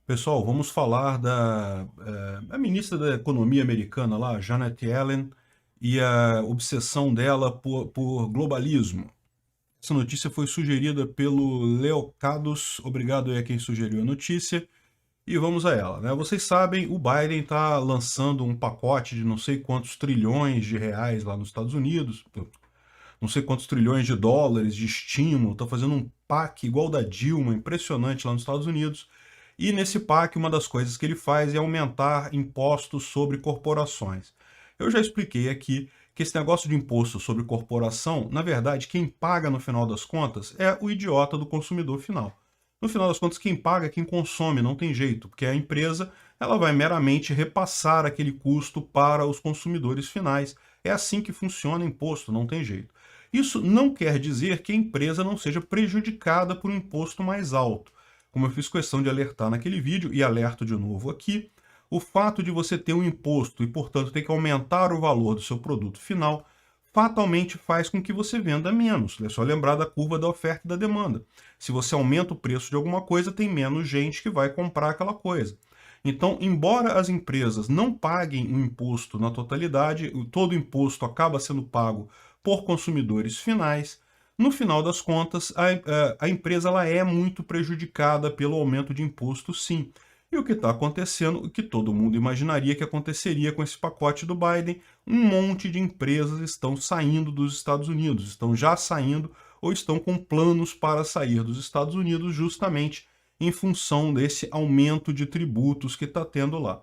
Pessoal, vamos falar da a ministra da Economia americana lá, Janet Yellen, e a obsessão dela por globalismo. Essa notícia foi sugerida pelo Leocados, obrigado aí a quem sugeriu a notícia, e vamos a ela, né? Vocês sabem, o Biden está lançando um pacote de não sei quantos trilhões de reais lá nos Estados Unidos, não sei quantos trilhões de dólares de estímulo, está fazendo um PAC igual da Dilma, impressionante lá nos Estados Unidos. E nesse PAC, uma das coisas que ele faz é aumentar impostos sobre corporações. Eu já expliquei aqui que esse negócio de imposto sobre corporação, na verdade, quem paga no final das contas é o idiota do consumidor final. No final das contas, quem paga é quem consome, não tem jeito, porque a empresa ela vai meramente repassar aquele custo para os consumidores finais. É assim que funciona imposto, não tem jeito. Isso não quer dizer que a empresa não seja prejudicada por um imposto mais alto. Como eu fiz questão de alertar naquele vídeo, e alerto de novo aqui, o fato de você ter um imposto e, portanto, ter que aumentar o valor do seu produto final, fatalmente faz com que você venda menos. É só lembrar da curva da oferta e da demanda. Se você aumenta o preço de alguma coisa, tem menos gente que vai comprar aquela coisa. Então, embora as empresas não paguem o imposto na totalidade, todo o imposto acaba sendo pago por consumidores finais, no final das contas, a empresa ela é muito prejudicada pelo aumento de imposto, sim. E o que está acontecendo, o que todo mundo imaginaria que aconteceria com esse pacote do Biden, um monte de empresas estão saindo dos Estados Unidos, estão já saindo ou estão com planos para sair dos Estados Unidos justamente em função desse aumento de tributos que está tendo lá.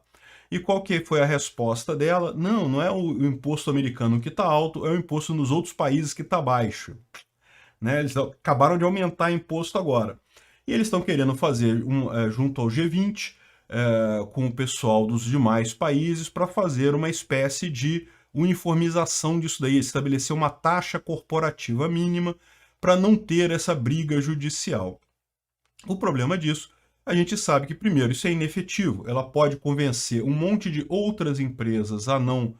E qual que foi a resposta dela? Não, não é o imposto americano que está alto, é o imposto nos outros países que está baixo. Né? Eles acabaram de aumentar imposto agora. E eles estão querendo fazer, junto ao G20, com o pessoal dos demais países, para fazer uma espécie de uniformização disso daí, estabelecer uma taxa corporativa mínima para não ter essa briga judicial. O problema disso, a gente sabe que, primeiro, isso é inefetivo. Ela pode convencer um monte de outras empresas a não,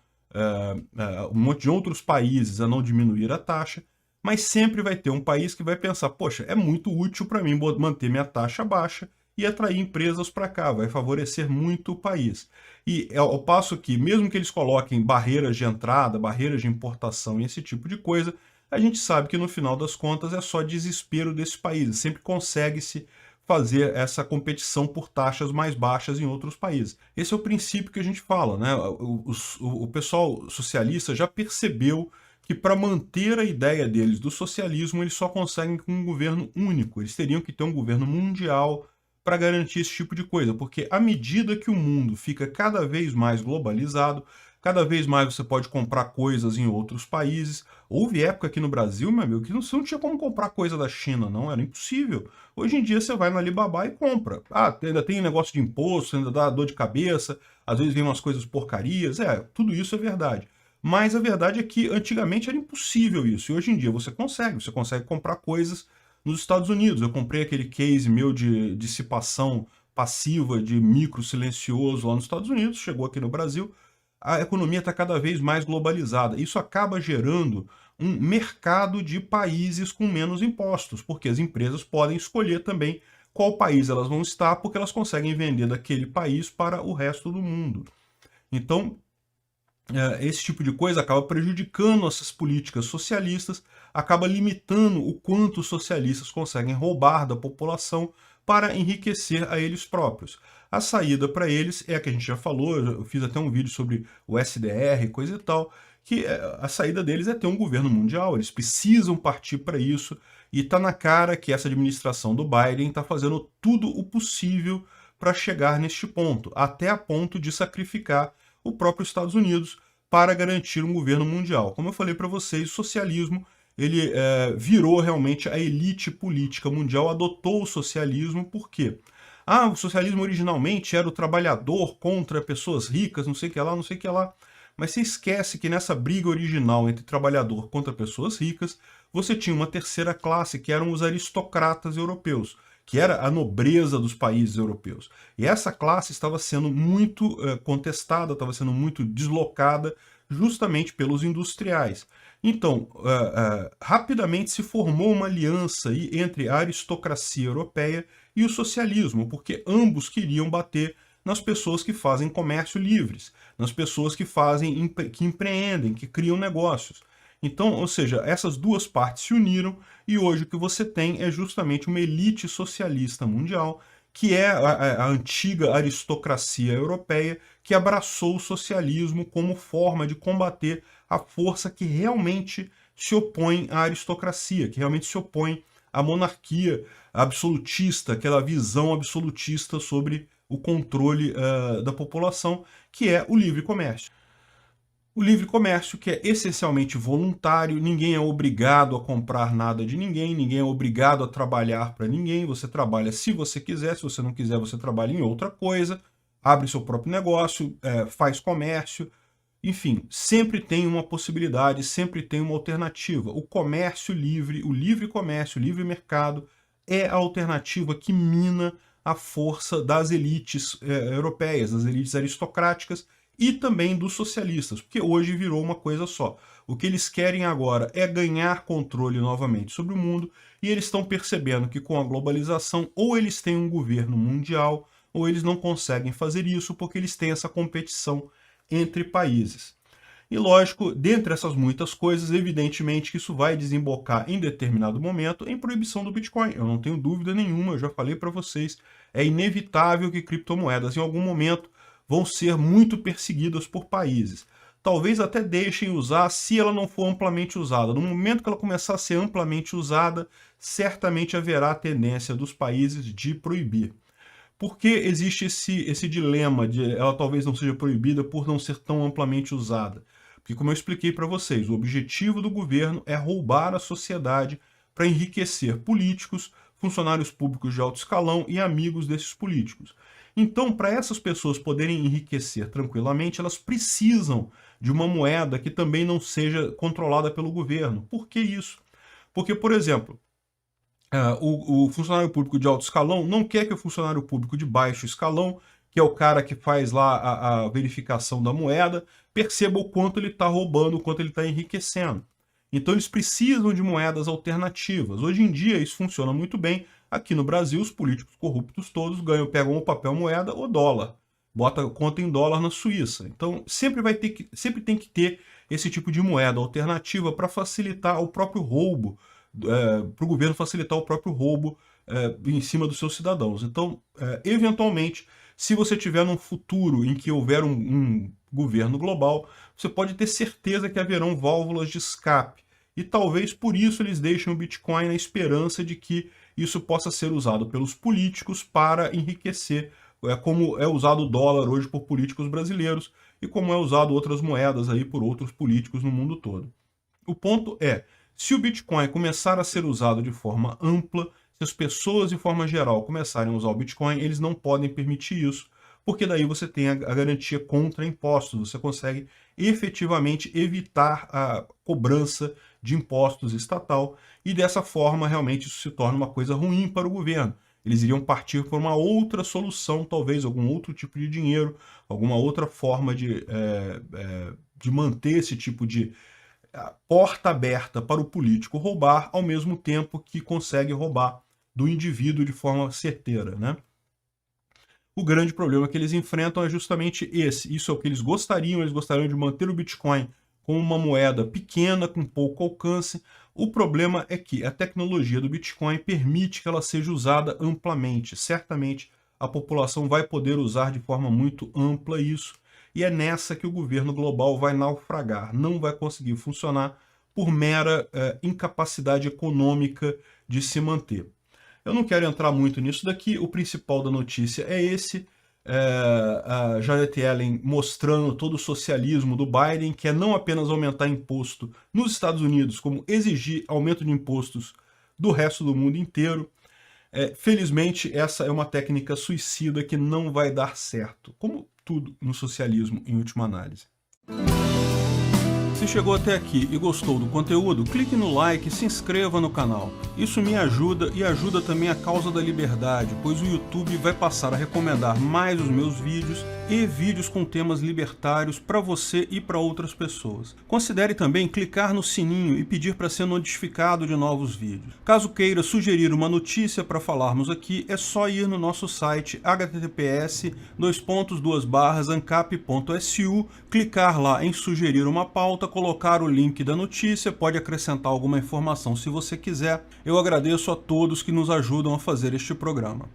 um monte de outros países a não diminuir a taxa, mas sempre vai ter um país que vai pensar, poxa, é muito útil para mim manter minha taxa baixa e atrair empresas para cá, vai favorecer muito o país. E ao passo que, mesmo que eles coloquem barreiras de entrada, barreiras de importação e esse tipo de coisa, a gente sabe que no final das contas é só desespero desses países, sempre consegue-se fazer essa competição por taxas mais baixas em outros países. Esse é o princípio que a gente fala, né? O pessoal socialista já percebeu que para manter a ideia deles do socialismo, eles só conseguem com um governo único. Eles teriam que ter um governo mundial para garantir esse tipo de coisa, porque à medida que o mundo fica cada vez mais globalizado, cada vez mais você pode comprar coisas em outros países. Houve época aqui no Brasil, meu amigo, que você não tinha como comprar coisa da China, não, era impossível. Hoje em dia você vai no Alibaba e compra. Ah, ainda tem negócio de imposto, ainda dá dor de cabeça, às vezes vem umas coisas porcarias, tudo isso é verdade. Mas a verdade é que antigamente era impossível isso, e hoje em dia você consegue comprar coisas nos Estados Unidos. Eu comprei aquele case meu de dissipação passiva de micro silencioso lá nos Estados Unidos, chegou aqui no Brasil. A economia está cada vez mais globalizada. Isso acaba gerando um mercado de países com menos impostos, porque as empresas podem escolher também qual país elas vão estar, porque elas conseguem vender daquele país para o resto do mundo. Então, esse tipo de coisa acaba prejudicando essas políticas socialistas, acaba limitando o quanto os socialistas conseguem roubar da população para enriquecer a eles próprios. A saída para eles é a que a gente já falou, eu fiz até um vídeo sobre o SDR, coisa e tal, que a saída deles é ter um governo mundial, eles precisam partir para isso, e está na cara que essa administração do Biden está fazendo tudo o possível para chegar neste ponto, até a ponto de sacrificar o próprio Estados Unidos para garantir um governo mundial. Como eu falei para vocês, o socialismo ele virou realmente a elite política mundial, adotou o socialismo, por quê? Ah, o socialismo originalmente era o trabalhador contra pessoas ricas, não sei o que lá, não sei o que lá. Mas você esquece que nessa briga original entre trabalhador contra pessoas ricas, você tinha uma terceira classe, que eram os aristocratas europeus, que era a nobreza dos países europeus. E essa classe estava sendo muito contestada, estava sendo muito deslocada justamente pelos industriais. Então, rapidamente se formou uma aliança aí entre a aristocracia europeia e o socialismo, porque ambos queriam bater nas pessoas que fazem comércio livres, nas pessoas que empreendem, que criam negócios. Então, ou seja, essas duas partes se uniram e hoje o que você tem é justamente uma elite socialista mundial, que é a antiga aristocracia europeia, que abraçou o socialismo como forma de combater a força que realmente se opõe à aristocracia, que realmente se opõe à monarquia absolutista, aquela visão absolutista sobre o controle da população, que é o livre comércio. O livre comércio, que é essencialmente voluntário, ninguém é obrigado a comprar nada de ninguém, ninguém é obrigado a trabalhar para ninguém, você trabalha se você quiser, se você não quiser você trabalha em outra coisa, abre seu próprio negócio, faz comércio, enfim, sempre tem uma possibilidade, sempre tem uma alternativa. O comércio livre, o livre comércio, o livre mercado é a alternativa que mina a força das elites europeias, das elites aristocráticas, e também dos socialistas, porque hoje virou uma coisa só. O que eles querem agora é ganhar controle novamente sobre o mundo, e eles estão percebendo que com a globalização, ou eles têm um governo mundial, ou eles não conseguem fazer isso, porque eles têm essa competição entre países. E lógico, dentre essas muitas coisas, evidentemente que isso vai desembocar em determinado momento em proibição do Bitcoin. Eu não tenho dúvida nenhuma, eu já falei para vocês, é inevitável que criptomoedas em algum momento vão ser muito perseguidas por países. Talvez até deixem usar se ela não for amplamente usada. No momento que ela começar a ser amplamente usada, certamente haverá a tendência dos países de proibir. Por que existe esse dilema de ela talvez não seja proibida por não ser tão amplamente usada? Porque, como eu expliquei para vocês, o objetivo do governo é roubar a sociedade para enriquecer políticos, funcionários públicos de alto escalão e amigos desses políticos. Então, para essas pessoas poderem enriquecer tranquilamente, elas precisam de uma moeda que também não seja controlada pelo governo. Por que isso? Porque, por exemplo, o funcionário público de alto escalão não quer que o funcionário público de baixo escalão, que é o cara que faz lá a verificação da moeda, perceba o quanto ele está roubando, o quanto ele está enriquecendo. Então eles precisam de moedas alternativas. Hoje em dia isso funciona muito bem. Aqui no Brasil, os políticos corruptos todos pegam o papel moeda ou dólar. Bota conta em dólar na Suíça. Então sempre tem que ter esse tipo de moeda alternativa para facilitar o próprio roubo, para o governo facilitar o próprio roubo em cima dos seus cidadãos. Então, eventualmente, se você tiver num futuro em que houver um governo global, você pode ter certeza que haverão válvulas de escape. E talvez por isso eles deixem o Bitcoin na esperança de que isso possa ser usado pelos políticos para enriquecer, como é usado o dólar hoje por políticos brasileiros e como é usado outras moedas aí por outros políticos no mundo todo. O ponto é, se o Bitcoin começar a ser usado de forma ampla, se as pessoas de forma geral começarem a usar o Bitcoin, eles não podem permitir isso, porque daí você tem a garantia contra impostos, você consegue efetivamente evitar a cobrança de impostos estatal, e dessa forma realmente isso se torna uma coisa ruim para o governo. Eles iriam partir por uma outra solução, talvez algum outro tipo de dinheiro, alguma outra forma de manter esse tipo de porta aberta para o político roubar, ao mesmo tempo que consegue roubar do indivíduo de forma certeira, né? O grande problema que eles enfrentam é justamente esse. Isso é o que eles gostariam de manter o Bitcoin como uma moeda pequena, com pouco alcance. O problema é que a tecnologia do Bitcoin permite que ela seja usada amplamente. Certamente a população vai poder usar de forma muito ampla isso, e é nessa que o governo global vai naufragar, não vai conseguir funcionar por mera incapacidade econômica de se manter. Eu não quero entrar muito nisso daqui, o principal da notícia é esse, a Janet Yellen mostrando todo o socialismo do Biden, que é não apenas aumentar imposto nos Estados Unidos, como exigir aumento de impostos do resto do mundo inteiro. Felizmente, essa é uma técnica suicida que não vai dar certo, como tudo no socialismo em última análise. Se chegou até aqui e gostou do conteúdo, clique no like e se inscreva no canal. Isso me ajuda e ajuda também a causa da liberdade, pois o YouTube vai passar a recomendar mais os meus vídeos e vídeos com temas libertários para você e para outras pessoas. Considere também clicar no sininho e pedir para ser notificado de novos vídeos. Caso queira sugerir uma notícia para falarmos aqui, é só ir no nosso site https://ancap.su, clicar lá em sugerir uma pauta, colocar o link da notícia, pode acrescentar alguma informação se você quiser. Eu agradeço a todos que nos ajudam a fazer este programa.